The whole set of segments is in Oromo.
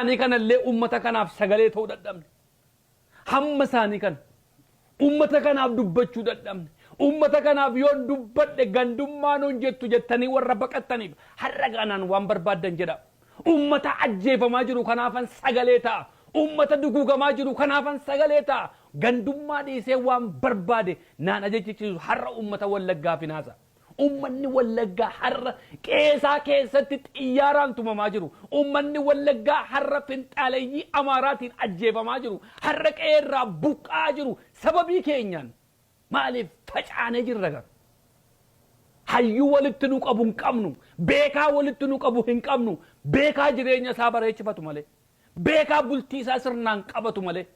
isaanii kanallee ummata kanaaf sagalee ta'uu dadhabne. Hamma isaanii kan ummata kanaaf dubbachuu dadhabne. Ummata kanaaf yoon dubbadhe gandummaan on jettu jettanii warra baqattaniif har'a ganaan waan barbaadan jedha. Ummata ajjeefamaa jiru kanaafan sagalee ta'a. Ummata duguugamaa jiru kanaafan sagalee ta'a. Gandummaa dhiisee waan barbaade naan ajajichiisu har'a ummata Wallaggaa finaasa. Ummanni Wallaggaa har'a qeesaa keessatti xiyyaaraan tumamaa jiru. Ummanni Wallaggaa har'a finxaaleeyyii Amaaraatiin ajjeefamaa jiru. Har'a qeerraa buqqaa jiru. Sababii keenyaan maaliif facaanee jirra gar? Hayyuu walitti nu qabu hin qabnu. Beekaa walitti nu qabu hin qabnu. Beekaa jireenya isaa bareechifatu malee. Beekaa bultii isaa sirnaan qabatu malee.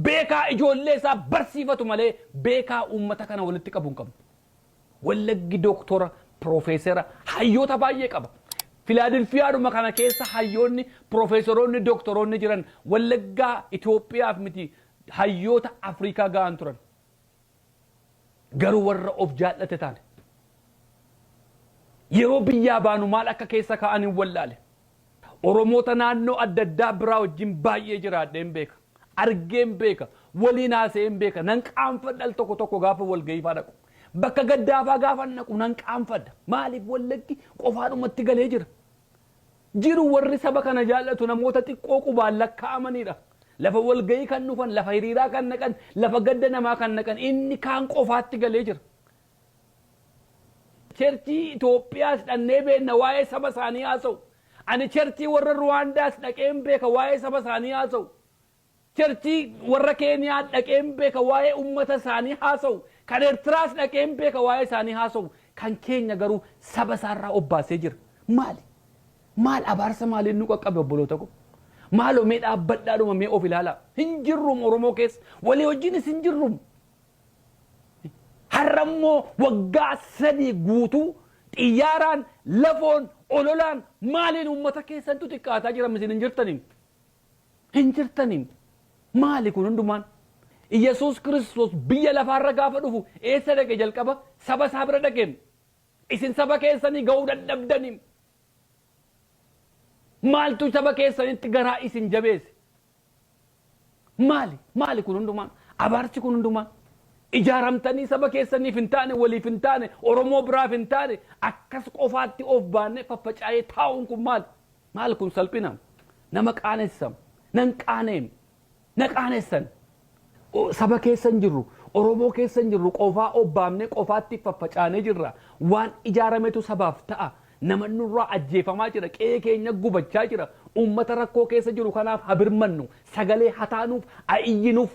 Beekaa ijoollee isaa barsiifatu malee. Beekaa ummata kana walitti qabu hin qabnu. Wallaggi doktora, profeesera, hayyoota baay'ee qaba. Filaadelfiyaadhuma kana keessa hayyoonni, profeesoroonni, doktoroonni jiran Wallaggaa Itoophiyaaf miti hayyoota Afrikaa ga'an turan. Garuu warra of jaallate taane. Yeroo biyyaa baanu maal akka keessa ka'anii wallaale. Oromoota naannoo adda addaa biraa wajjin baay'ee jiraadheen beeka. Argeen beeka. Waliin haasa'een beeka. Nan qaanfadha tokko tokko gaafa walgahii faa dhaqu. Bakka gaddaafaa gaafa naqu nan qaanfadha. Maaliif Wallaggi qofaadhumatti galee jira? Jiru warri saba kana jaallatu namoota xiqqoo qubaan lakkaa'amanidha. Lafa walgahii kan dhufan, lafa hiriiraa kan naqan, lafa gadda namaa kan naqan inni kaan qofaatti galee jira. Cherchii Itoophiyaas dhannee beenna waa'ee saba isaanii haasa'u. Ani cherchii warra Ruwaandaas dhaqeen beeka waa'ee saba isaanii haasa'u. Cherchii warra Keeniyaa dhaqeen beeka waa'ee ummata isaanii haasa'u. Kan Eertiraas dhaqeen beeka waa'ee isaanii haasa'u. Kan keenya garuu saba isaarraa obbaasee jira. Maali? Maal abaarsa maaliin nu qaqqabe obboloota ko? Maaloo mee dhaabbadhaadhuma mee of ilaalaa? Hin jirrum Oromoo keessa. Walii wajjinis hin jirrum. Har'ammoo waggaa 3 guutuu xiyyaaraan, lafoon, ololaan maaliin ummata keessattuu xiqqaataa jira misin hin jirtaniin? Hin jirtaniin. Maali kun hundumaan? Yesuus Kiristoos biyya lafaarra gaafa dhufu eessa dhaqe jalqaba? Saba isaa bira dhaqeen. Isin saba keessanii ga'uu dadhabdaniin. Maaltu saba keessanitti garaa isin jabeesse? Maali? Maali kun hundumaan? Abaarsi kun hundumaan? Ijaaramtanii saba keessaniif hin taane, waliif hin taane, Oromoo biraaf hin taane, akkas qofaatti of baanne faffacaa'ee taa'uun kun maali? Maali kun salphina? Nama qaanessan, nan qaaneem, na qaanessan. Saba keessan jirru, Oromoo keessan jirru qofaa of baafnee qofaatti faffacaanee jirra. Waan ijaarametu sabaaf ta'a. Nama nurraa ajjeefamaa jira, qe'ee keenya gubachaa jira. Ummata rakkoo keessa jiru kanaaf habirmannu, sagalee hataanuuf, iyyinuuf.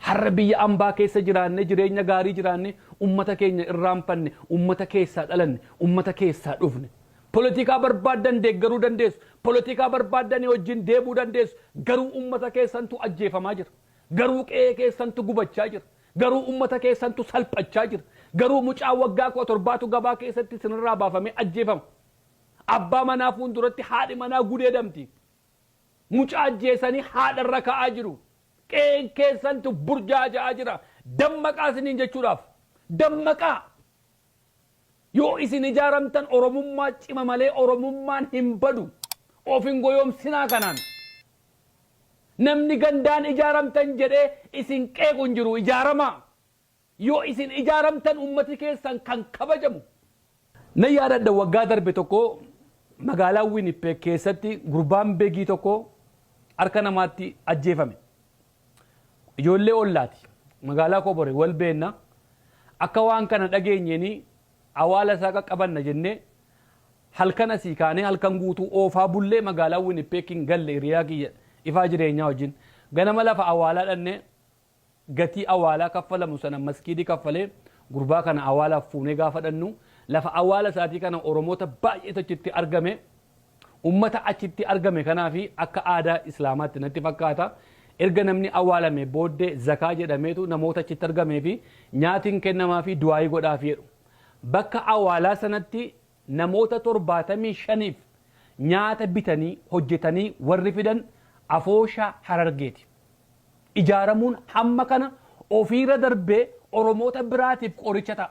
Har'a biyya ambaa keessa jiraanne, jireenya gaarii jiraanne, ummata keenya irraanfanne, ummata keessaa dhalanne, ummata keessaa dhufne. Politikaa barbaadan deeggaruu dandeessu, politikaa barbaadan wajjin deebuu dandeessu, garuu ummata keessantu ajjeefamaa jira. Garuu qe'ee keessantu gubachaa jira. Garuu ummata keessantu salphachaa jira. Garuu mucaa waggaa 17 gabaa keessatti sinirraa baafamee ajjeefama. Abbaa manaa fuulduratti haadhi manaa gudeedamti. Mucaa ajjeesanii haadharra ka'aa jiru. Qe'een keessantu burjaaja'aa jira. Dammaqaa isiniin jechuudhaaf. Dammaqaa. Yoo isin ijaaramtan Oromummaa cima malee Oromummaan hin badu. Of hin goyoomsinaa kanaan. Namni gandaan ijaaramtan jedhee isin qeequ hin jiru ijaaramaa. Yoo isin ijaaramtan ummati keessan kan kabajamu. Na yaadadha waggaa darbe tokko magaalaa Winnipeg keessatti gurbaan beegii tokko harka namaatti ajjeefame. Ijoollee ollaati. Magaalaa Kobore wal beenna. Akka waan kana dhageenyeeni awwaala isaa qaqqabanna jennee halkan asii kaanee halkan guutuu oofaa bullee magaalaa Winnipegin galle hiriyaa kiyya ifaa jireenyaa wajjin. Ganama lafa awwaalaa dhannee gatii awwaalaa kaffalamu sana maskiidii kaffalee gurbaa kana awwaalaaf fuunee gaafa dhannu lafa awwaala isaatii kana Oromoota baay'eetu achitti argame. Ummata achitti argame kanaafi akka aadaa Islaamaatti natti fakkaata. Erga namni awwaalame booddee zakaa jedhameetu namoota achitti argamee fi nyaatiin kennamaa fi du'aayii godhaaf jedhu. Bakka awwaalaa sanatti namoota 75f nyaata bitanii hojjetanii warri fidan Afooshaa Harargeeti. Ijaaramuun hamma kana ofiirra darbee Oromoota biraatiif qoricha ta'a.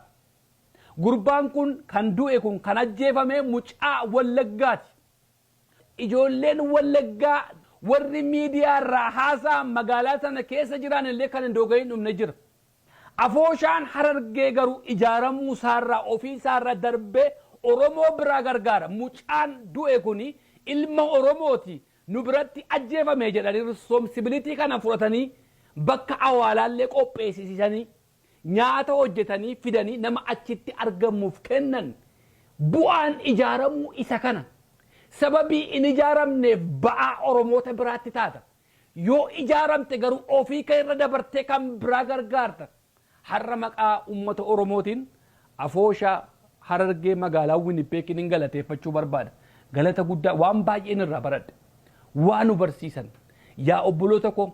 Gurbaan kun kan du'e kun kan ajjeefame mucaa Wallaggaati. ijoolleen Wallaggaa warri miidiyaa irraa haasaa magaalaa sana keessa jiran illee kan hin doogayin dhumne jira. Afooshaan Harargee garuu ijaaramuu isaarraa ofii isaarraa darbee Oromoo biraa gargaara. Mucaan du'e kuni ilma Oromooti. Nu biratti ajjeefame jedhanii responsibility kana fudhatanii bakka awwaalaallee qopheessisanii nyaata hojjetanii fidanii nama achitti argamuuf kennan. Bu'aan ijaaramuu isa kana. Sababii in ijaaramneef ba'aa Oromoota biraatti taata. Yoo ijaaramte garuu ofii kee irra dabartee kan biraa gargaarta. Har'a maqaa uummata Oromootiin Afooshaa Harargee magaalaa Winnipeg hin galateeffachuu barbaada. Galata guddaa waan baay'een irraa baradhe. Waan nu barsiisan. Yaa obboloota koo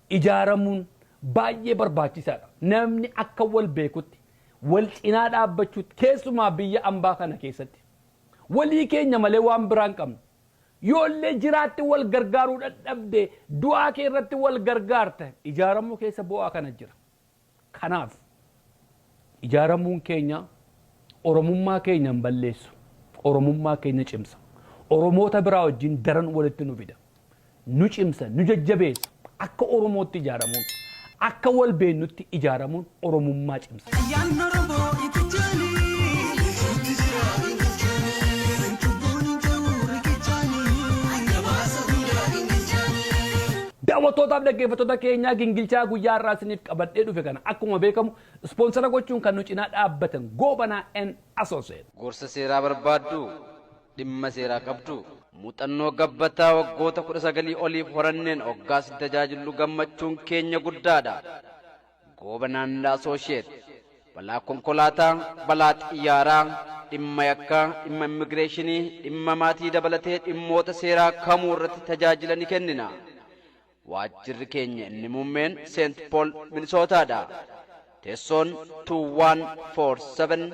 ijaaramuun baay'ee barbaachisaadha. Namni akka wal beekutti wal cinaa dhaabbachuutti keessumaa biyya ambaa kana keessatti. Walii keenya malee waan biraan qabnu. Yoollee jiraatti wal gargaaruu dadhabde du'aa kee irratti wal gargaarta ijaaramuu keessa bu'aa kana jira. Kanaaf ijaaramuun keenya Oromummaa keenya hin balleessu. Oromummaa keenya cimsa. Oromoota biraa wajjin daran walitti nu fida. Nu cimsa, nu jajjabeessa. Akka Oromootti ijaaramuun, akka wal beennutti ijaaramuun Oromummaa cimsa. Daawwattootaaf dhaggeeffattoota keenyaa gingilchaa guyyaa irraa isiniif qabadhee dhufe kana akkuma beekamu ispoonsara gochuun kan nu cinaa dhaabbatan Goobanaa and Associates. Gorsa seeraa barbaaddu dhimma seeraa qabdu muuxannoo gabbataa waggoota 19 oliif horanneen hoggaas tajaajillu gammachuun keenya guddaadha. Goobanaa and Associates balaa konkolaataa, balaa xiyyaaraa, dhimma yakkaa, dhimma immigireeshinii, dhimma maatii dabalatee dhimmoota seeraa kamuu irratti tajaajila ni kennina. Waajjirri keenya inni muummeen St. Paul Minnesotaadha. Teessoon 2147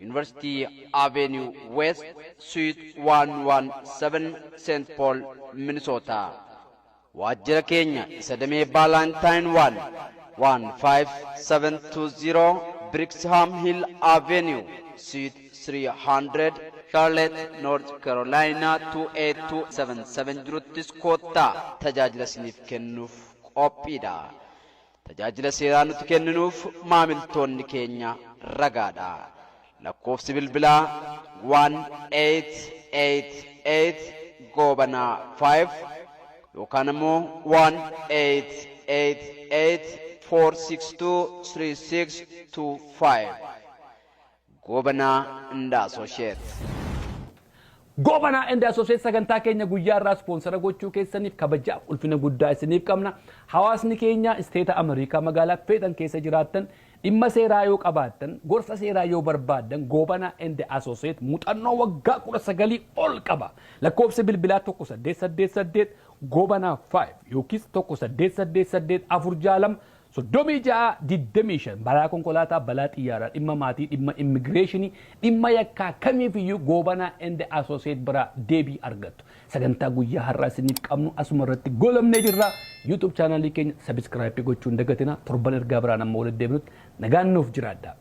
University Avenue West Suite 117 St. Paul Minnesota. Waajjira keenya isa damee Valentine 15720 Brixham Hill Avenue Suite 300 Charlotte, North Carolina 28277 jiruttis koottaa tajaajila isiniif kennuuf qophiidha. Tajaajila seeraa nuti kenninuuf maamiltoonni keenya ragaadha. Lakkoofsi bilbilaa 1888 Goobanaa 5 yookaan immoo 1888 4623625 Goobanaa and Associates. Goobanaa and Associates sagantaa keenya guyyaa irraa ispoonsara gochuu keessaniif kabajaaf ulfina guddaa isiniif qabna. Hawaasni keenya isteeta Ameerikaa magaalaa feetan keessa jiraattan dhimma seeraa yoo qabaattan gorsa seeraa yoo barbaaddan Goobanaa and Associates muuxannoo waggaa 19 ol qaba. Lakkoofsi bilbilaa 1888 Goobanaa 5 yookiis 1888 462 Sodomija didemishan balaa konkolaataa balaa xiyyaaraa dhimma maatii dhimma immigreeshinii dhimma yakkaa kamiifiyyuu Goobanaa and Associates bira deebii argattu. Sagantaa guyyaa har'aa isiniif qabnu asuma irratti golamnee jirra. YouTube channel keenya subscribe gochuun dagatina torban ergaa biraan amma walitti deebinutti nagaan nuuf jiraadha.